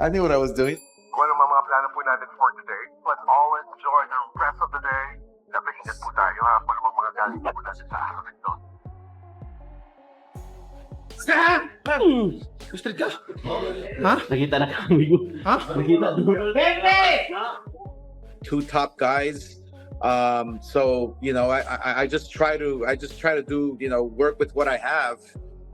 I knew what I was doing. Kung ano mga plano po natin for today, but always enjoy the rest of the day. Napahingat po tayo ha, pag mga galing po natin sa araw nito. Gusto ka? Ha? Nakita na kami mo. Ha? Nakita na. Two top guys. So I just try to do work with what I have,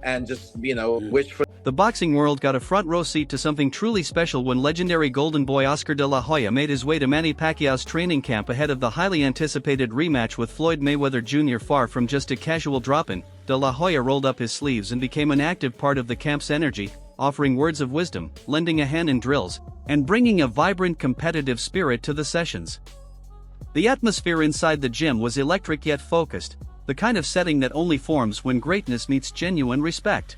and just wish for. The boxing world got a front row seat to something truly special when legendary Golden Boy Oscar de la Hoya made his way to Manny Pacquiao's training camp ahead of the highly anticipated rematch with Floyd Mayweather Jr. Far from just a casual drop-in, de la Hoya rolled up his sleeves and became an active part of the camp's energy, offering words of wisdom, lending a hand in drills, and bringing a vibrant competitive spirit to the sessions. The atmosphere inside the gym was electric yet focused, the kind of setting that only forms when greatness meets genuine respect.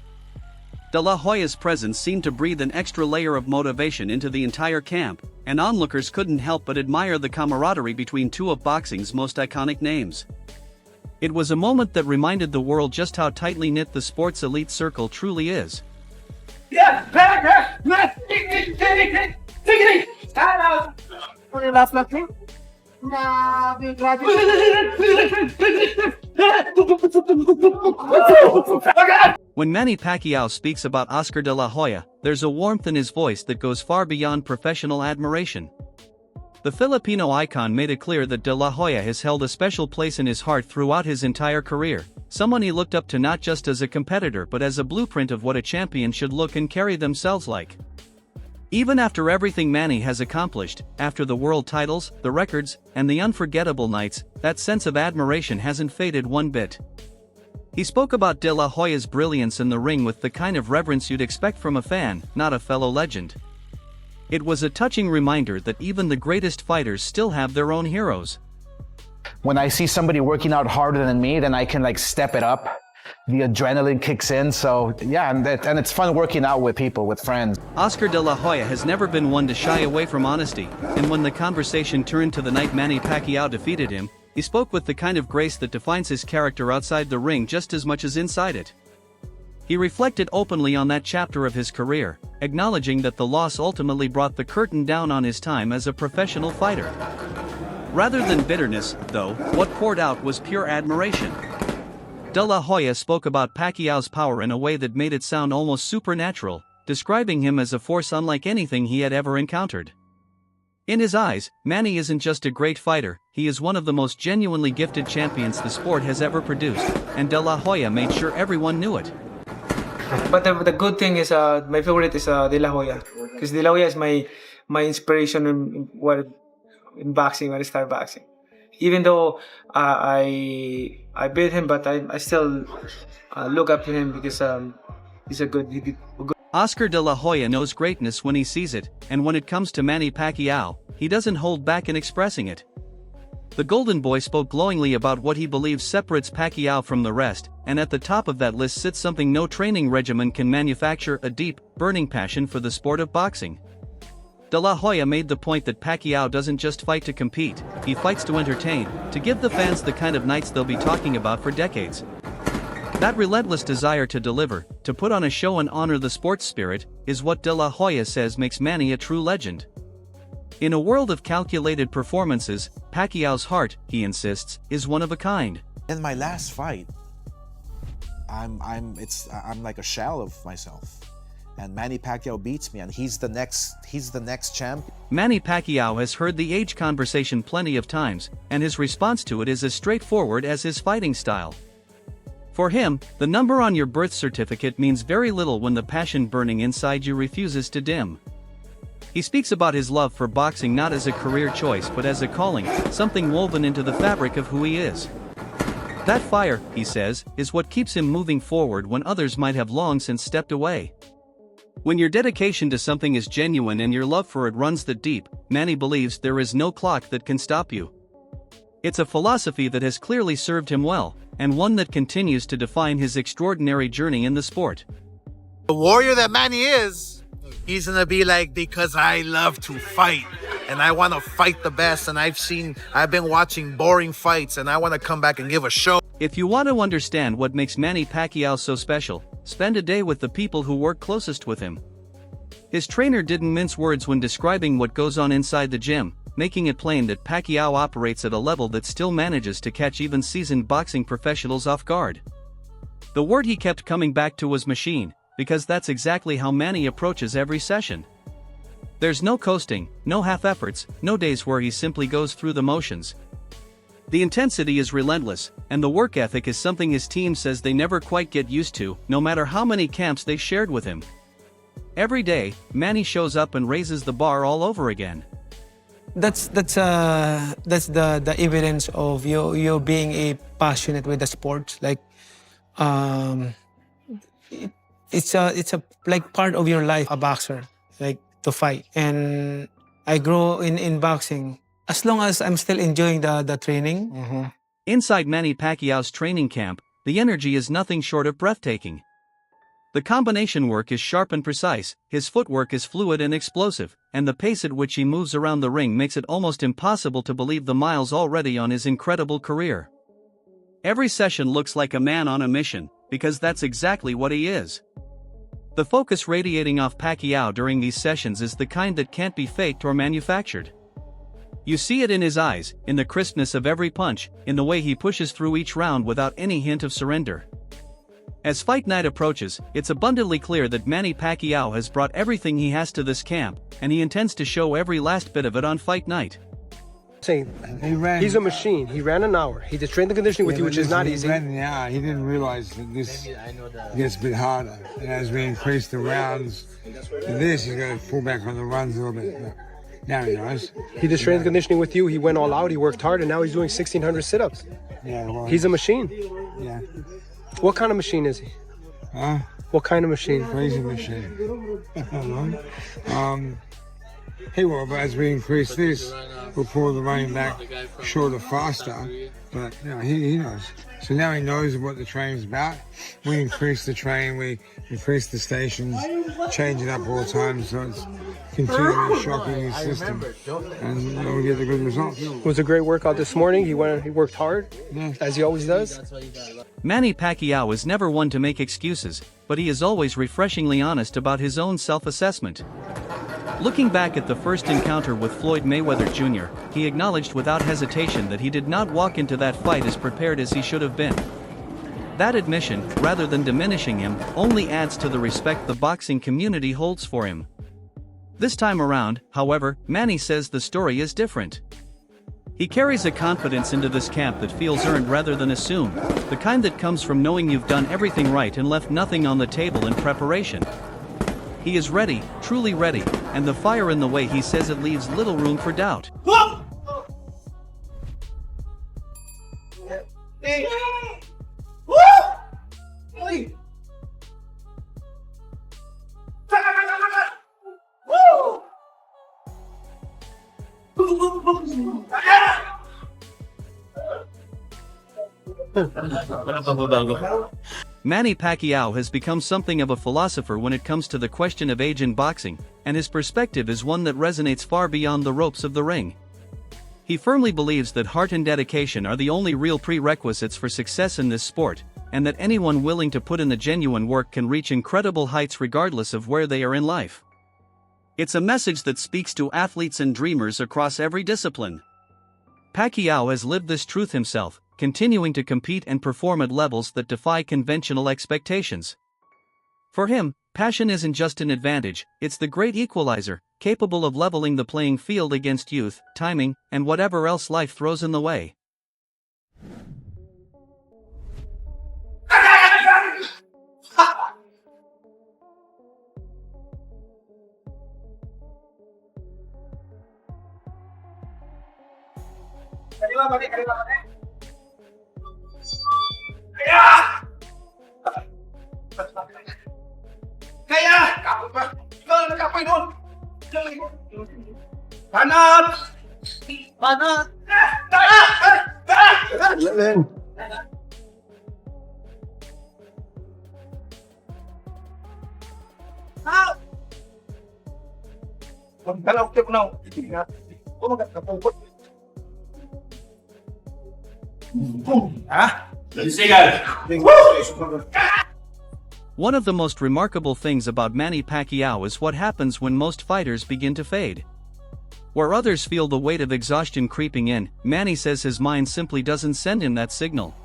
De la Hoya's presence seemed to breathe an extra layer of motivation into the entire camp, and onlookers couldn't help but admire the camaraderie between two of boxing's most iconic names. It was a moment that reminded the world just how tightly knit the sport's elite circle truly is. When Manny Pacquiao speaks about Oscar de la Hoya, there's a warmth in his voice that goes far beyond professional admiration. The Filipino icon made it clear that de la Hoya has held a special place in his heart throughout his entire career, someone he looked up to not just as a competitor but as a blueprint of what a champion should look and carry themselves like. Even after everything Manny has accomplished, after the world titles, the records, and the unforgettable nights, that sense of admiration hasn't faded one bit. He spoke about de la Hoya's brilliance in the ring with the kind of reverence you'd expect from a fan, not a fellow legend. It was a touching reminder that even the greatest fighters still have their own heroes. When I see somebody working out harder than me, then I can step it up. The adrenaline kicks in, so yeah, and it's fun working out with people, with friends. Oscar de la Hoya has never been one to shy away from honesty, and when the conversation turned to the night Manny Pacquiao defeated him, he spoke with the kind of grace that defines his character outside the ring just as much as inside it. He reflected openly on that chapter of his career, acknowledging that the loss ultimately brought the curtain down on his time as a professional fighter. Rather than bitterness, though, what poured out was pure admiration. De la Hoya spoke about Pacquiao's power in a way that made it sound almost supernatural, describing him as a force unlike anything he had ever encountered. In his eyes, Manny isn't just a great fighter, he is one of the most genuinely gifted champions the sport has ever produced, and de la Hoya made sure everyone knew it. But the good thing is, my favorite is De La Hoya, because De La Hoya is my inspiration in boxing when I started boxing. Even though I beat him, but I still look up to him because he's a good. Oscar de la Hoya knows greatness when he sees it, and when it comes to Manny Pacquiao, he doesn't hold back in expressing it. The Golden Boy spoke glowingly about what he believes separates Pacquiao from the rest, and at the top of that list sits something no training regimen can manufacture: a deep, burning passion for the sport of boxing. De la Hoya made the point that Pacquiao doesn't just fight to compete, he fights to entertain, to give the fans the kind of nights they'll be talking about for decades. That relentless desire to deliver, to put on a show and honor the sports spirit, is what De La Hoya says makes Manny a true legend. In a world of calculated performances, Pacquiao's heart, he insists, is one of a kind. In my last fight, I'm like a shell of myself. And Manny Pacquiao beats me, and he's the next champ. Manny Pacquiao has heard the age conversation plenty of times, and his response to it is as straightforward as his fighting style. For him, the number on your birth certificate means very little when the passion burning inside you refuses to dim. He speaks about his love for boxing not as a career choice but as a calling, something woven into the fabric of who he is. That fire, he says, is what keeps him moving forward when others might have long since stepped away. When your dedication to something is genuine and your love for it runs that deep, Manny believes there is no clock that can stop you. It's a philosophy that has clearly served him well, and one that continues to define his extraordinary journey in the sport. The warrior that Manny is, he's gonna be like, because I love to fight, and I want to fight the best, and I've been watching boring fights, and I want to come back and give a show. If you want to understand what makes Manny Pacquiao so special, spend a day with the people who work closest with him. His trainer didn't mince words when describing what goes on inside the gym, making it plain that Pacquiao operates at a level that still manages to catch even seasoned boxing professionals off guard. The word he kept coming back to was machine, because that's exactly how Manny approaches every session. There's no coasting, no half efforts, no days where he simply goes through the motions. The intensity is relentless, and the work ethic is something his team says they never quite get used to, no matter how many camps they shared with him. Every day, Manny shows up and raises the bar all over again. That's the evidence of you being a passionate with the sport. Like, it's a like part of your life, a boxer, like to fight. And I grow in boxing as long as I'm still enjoying the training. Inside Manny Pacquiao's training camp, the energy is nothing short of breathtaking. The combination work is sharp and precise, his footwork is fluid and explosive, and the pace at which he moves around the ring makes it almost impossible to believe the miles already on his incredible career. Every session looks like a man on a mission, because that's exactly what he is. The focus radiating off Pacquiao during these sessions is the kind that can't be faked or manufactured. You see it in his eyes, in the crispness of every punch, in the way he pushes through each round without any hint of surrender. As fight night approaches, it's abundantly clear that Manny Pacquiao has brought everything he has to this camp, and he intends to show every last bit of it on fight night. He's a machine. He ran an hour. He did strength and conditioning with you, which is not easy. He ran an hour. He didn't realize that this gets a bit harder. And as we increase the rounds to this, he's going to pull back on the runs a little bit. Now he knows. He did strength and conditioning with you. He went all out. He worked hard, and now he's doing 1,600 sit-ups. Yeah, well, he's a machine. Yeah. What kind of machine is he? Huh? What kind of machine? Crazy machine. I don't know. He will, but as we increase this, we'll pull the running back shorter, faster. But you know, he knows. So now he knows what the training's about. We increase the train, we increase the stations, change it up all the time, so it's continually shocking his system, and we'll get the good results. It was a great workout this morning. He worked hard, as he always does. Manny Pacquiao is never one to make excuses, but he is always refreshingly honest about his own self-assessment. Looking back at the first encounter with Floyd Mayweather Jr., he acknowledged without hesitation that he did not walk into that fight as prepared as he should have been. That admission, rather than diminishing him, only adds to the respect the boxing community holds for him. This time around, however, Manny says the story is different. He carries a confidence into this camp that feels earned rather than assumed, the kind that comes from knowing you've done everything right and left nothing on the table in preparation. He is ready, truly ready, and the fire in the way he says it leaves little room for doubt. Manny Pacquiao has become something of a philosopher when it comes to the question of age in boxing, and his perspective is one that resonates far beyond the ropes of the ring. He firmly believes that heart and dedication are the only real prerequisites for success in this sport, and that anyone willing to put in the genuine work can reach incredible heights regardless of where they are in life. It's a message that speaks to athletes and dreamers across every discipline. Pacquiao has lived this truth himself, continuing to compete and perform at levels that defy conventional expectations. For him, passion isn't just an advantage, it's the great equalizer, capable of leveling the playing field against youth, timing, and whatever else life throws in the way. One of the most remarkable things about Manny Pacquiao is what happens when most fighters begin to fade. Where others feel the weight of exhaustion creeping in, Manny says his mind simply doesn't send him that signal.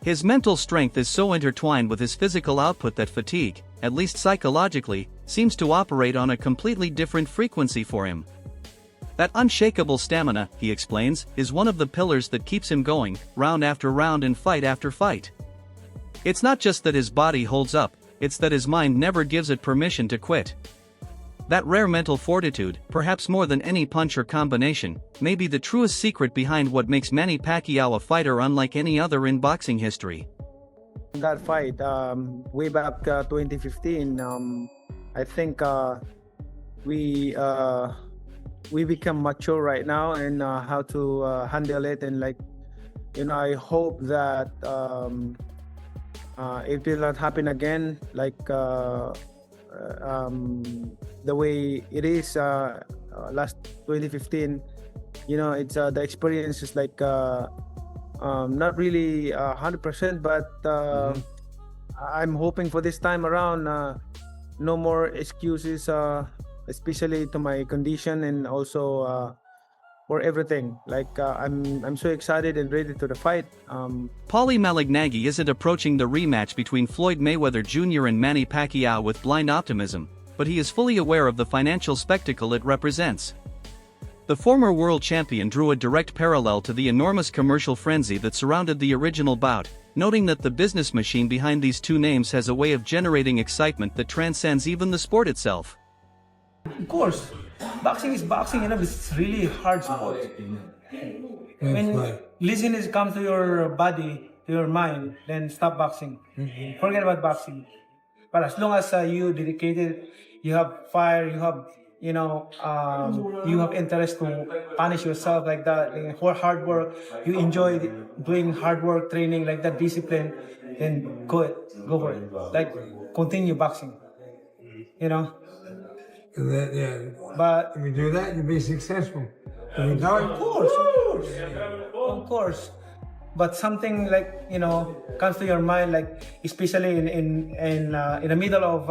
His mental strength is so intertwined with his physical output that fatigue, at least psychologically, seems to operate on a completely different frequency for him. That unshakable stamina, he explains, is one of the pillars that keeps him going, round after round and fight after fight. It's not just that his body holds up, it's that his mind never gives it permission to quit. That rare mental fortitude, perhaps more than any punch or combination, may be the truest secret behind what makes Manny Pacquiao a fighter unlike any other in boxing history. That fight, way back 2015, I think we become mature right now and how to handle it, and I hope that it will not happen again the way it is last 2015. It's the experience is not really 100%, but I'm hoping for this time around no more excuses, especially to my condition and also for everything. I'm so excited and ready to the fight. Paulie Malignaggi isn't approaching the rematch between Floyd Mayweather Jr. and Manny Pacquiao with blind optimism, but he is fully aware of the financial spectacle it represents. The former world champion drew a direct parallel to the enormous commercial frenzy that surrounded the original bout, noting that the business machine behind these two names has a way of generating excitement that transcends even the sport itself. Of course, boxing is boxing, it's really hard sport. When laziness comes to your body, to your mind, then stop boxing. Forget about boxing. But as long as you dedicated, you have fire, you have you have interest to punish yourself like that, for hard work, you enjoy doing hard work, training like that, discipline, then go for it. Continue boxing. But if you do that, you'll be successful. If you don't, of course. But something comes to your mind, especially in the middle of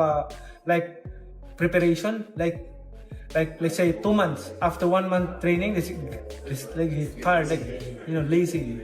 preparation, let's say 2 months after 1 month training, it's tired, lazy.